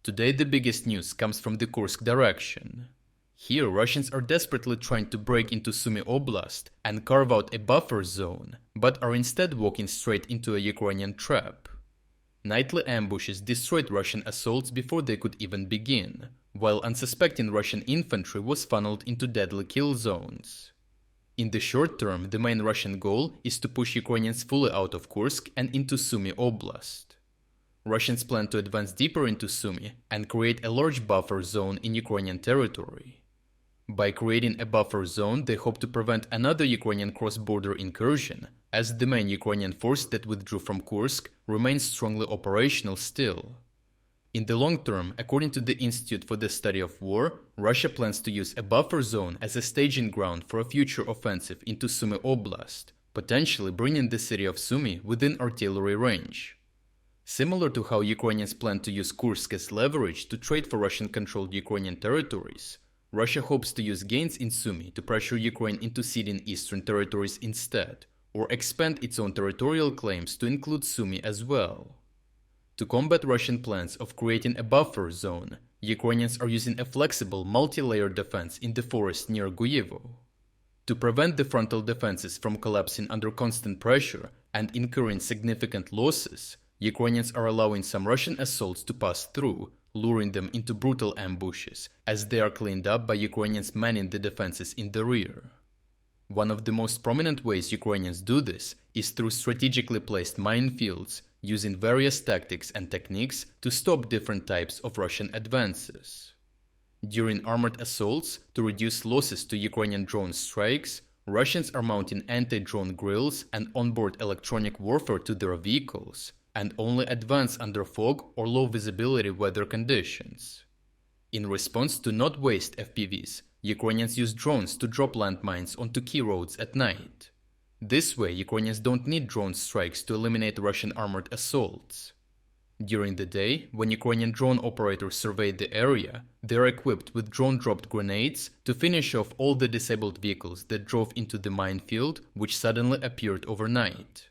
Today the biggest news comes from the Kursk direction. Here Russians are desperately trying to break into Sumy Oblast and carve out a buffer zone, but are instead walking straight into a Ukrainian trap. Nightly ambushes destroyed Russian assaults before they could even begin, while unsuspecting Russian infantry was funneled into deadly kill zones. In the short term, the main Russian goal is to push Ukrainians fully out of Kursk and into Sumy Oblast. Russians plan to advance deeper into Sumy and create a large buffer zone in Ukrainian territory. By creating a buffer zone, they hope to prevent another Ukrainian cross-border incursion, as the main Ukrainian force that withdrew from Kursk remains strongly operational still. In the long term, according to the Institute for the Study of War, Russia plans to use a buffer zone as a staging ground for a future offensive into Sumy Oblast, potentially bringing the city of Sumy within artillery range. Similar to how Ukrainians plan to use Kursk as leverage to trade for Russian-controlled Ukrainian territories, Russia hopes to use gains in Sumy to pressure Ukraine into ceding eastern territories instead, or expand its own territorial claims to include Sumy as well. To combat Russian plans of creating a buffer zone, Ukrainians are using a flexible multi-layered defense in the forest near Guyevo. To prevent the frontal defenses from collapsing under constant pressure and incurring significant losses, Ukrainians are allowing some Russian assaults to pass through, luring them into brutal ambushes, as they are cleaned up by Ukrainians manning the defenses in the rear. One of the most prominent ways Ukrainians do this is through strategically placed minefields, using various tactics and techniques to stop different types of Russian advances. During armored assaults, to reduce losses to Ukrainian drone strikes, Russians are mounting anti-drone grills and onboard electronic warfare to their vehicles, and only advance under fog or low visibility weather conditions. In response to not waste FPVs, Ukrainians use drones to drop landmines onto key roads at night. This way, Ukrainians don't need drone strikes to eliminate Russian armored assaults. During the day, when Ukrainian drone operators survey the area, they are equipped with drone-dropped grenades to finish off all the disabled vehicles that drove into the minefield, which suddenly appeared overnight.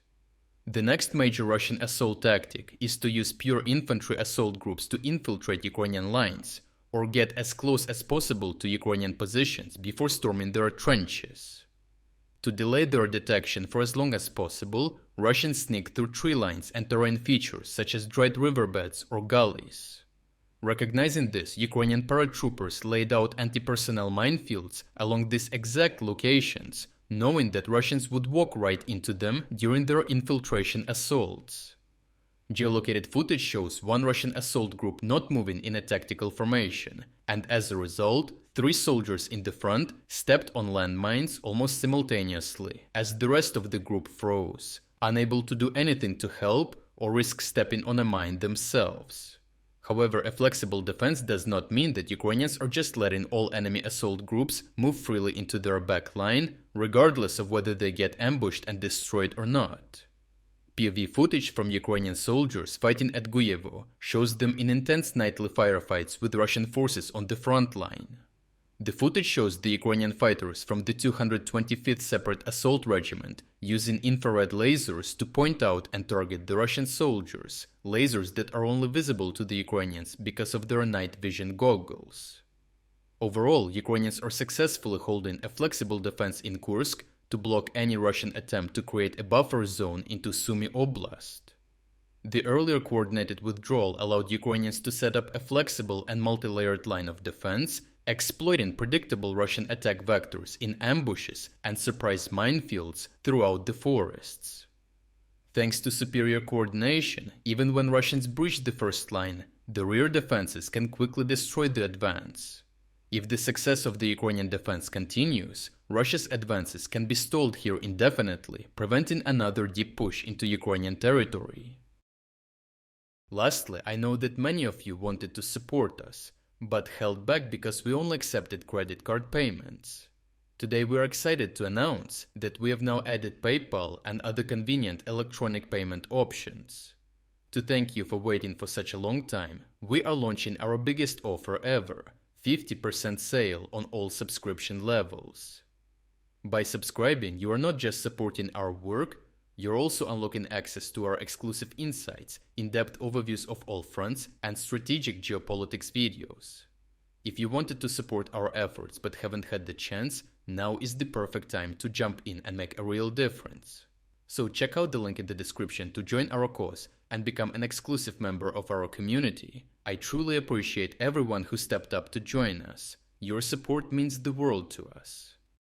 The next major Russian assault tactic is to use pure infantry assault groups to infiltrate Ukrainian lines, or get as close as possible to Ukrainian positions before storming their trenches. To delay their detection for as long as possible, Russians sneak through tree lines and terrain features such as dried riverbeds or gullies. Recognizing this, Ukrainian paratroopers laid out anti-personnel minefields along these exact locations, knowing that Russians would walk right into them during their infiltration assaults. Geolocated footage shows one Russian assault group not moving in a tactical formation, and as a result, 3 soldiers in the front stepped on landmines almost simultaneously, as the rest of the group froze, unable to do anything to help or risk stepping on a mine themselves. However, a flexible defense does not mean that Ukrainians are just letting all enemy assault groups move freely into their back line, regardless of whether they get ambushed and destroyed or not. POV footage from Ukrainian soldiers fighting at Guyevo shows them in intense nightly firefights with Russian forces on the front line. The footage shows the Ukrainian fighters from the 225th Separate Assault Regiment using infrared lasers to point out and target the Russian soldiers, lasers that are only visible to the Ukrainians because of their night vision goggles. Overall, Ukrainians are successfully holding a flexible defense in Kursk to block any Russian attempt to create a buffer zone into Sumy Oblast. The earlier coordinated withdrawal allowed Ukrainians to set up a flexible and multi-layered line of defense, exploiting predictable Russian attack vectors in ambushes and surprise minefields throughout the forests. Thanks to superior coordination, even when Russians breach the first line, the rear defenses can quickly destroy the advance. If the success of the Ukrainian defense continues, Russia's advances can be stalled here indefinitely, preventing another deep push into Ukrainian territory. Lastly, I know that many of you wanted to support us, but held back because we only accepted credit card payments. Today we are excited to announce that we have now added PayPal and other convenient electronic payment options. To thank you for waiting for such a long time, we are launching our biggest offer ever, 50% sale on all subscription levels. By subscribing, you are not just supporting our work, You're also unlocking access to our exclusive insights, in-depth overviews of all fronts, and strategic geopolitics videos. If you wanted to support our efforts but haven't had the chance, now is the perfect time to jump in and make a real difference. So check out the link in the description to join our cause and become an exclusive member of our community. I truly appreciate everyone who stepped up to join us. Your support means the world to us.